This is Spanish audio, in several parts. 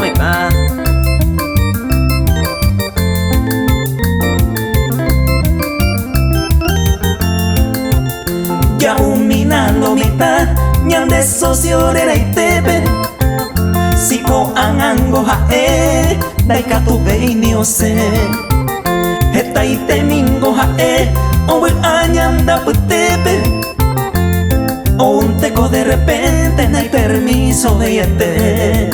mitad. Ya uminalo mitad ñande socio de la itepe. Siko angango hae daika tu veini ose. Heta ite mingo hae owe añanda putepe. O un teco de repente no hay permiso de yete.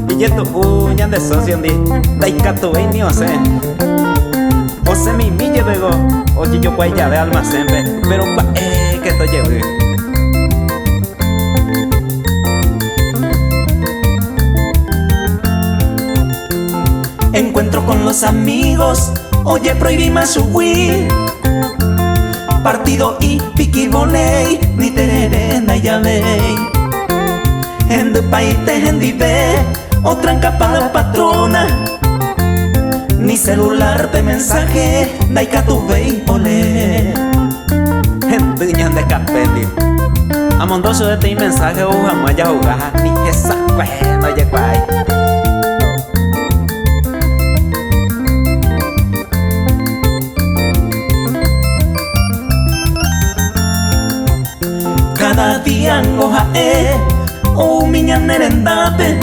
Y yeto ñan de socio ndi daika tu veini ose. Ose mi mille luego oye yo guay ya de almacén pero que esto lleve. Encuentro con los amigos, oye prohibí más subir. Partido y piqui voley, ni terere na llavey. En de paite en dive, otra encapa patrona. Ni celular de mensaje, daika tu vei ole. Gente ñan de capeti. Amondoso de ti mensaje uja maya jugar ni esa no oye guay. Cada día ngoja o miña nerendape.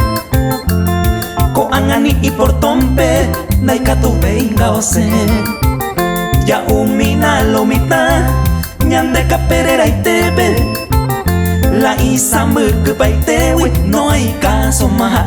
Ko angani y portompe, daika tu venga ose. Ya umina lo mitad, ñande caperera y tepe. La isa murku paitewi, no hay caso más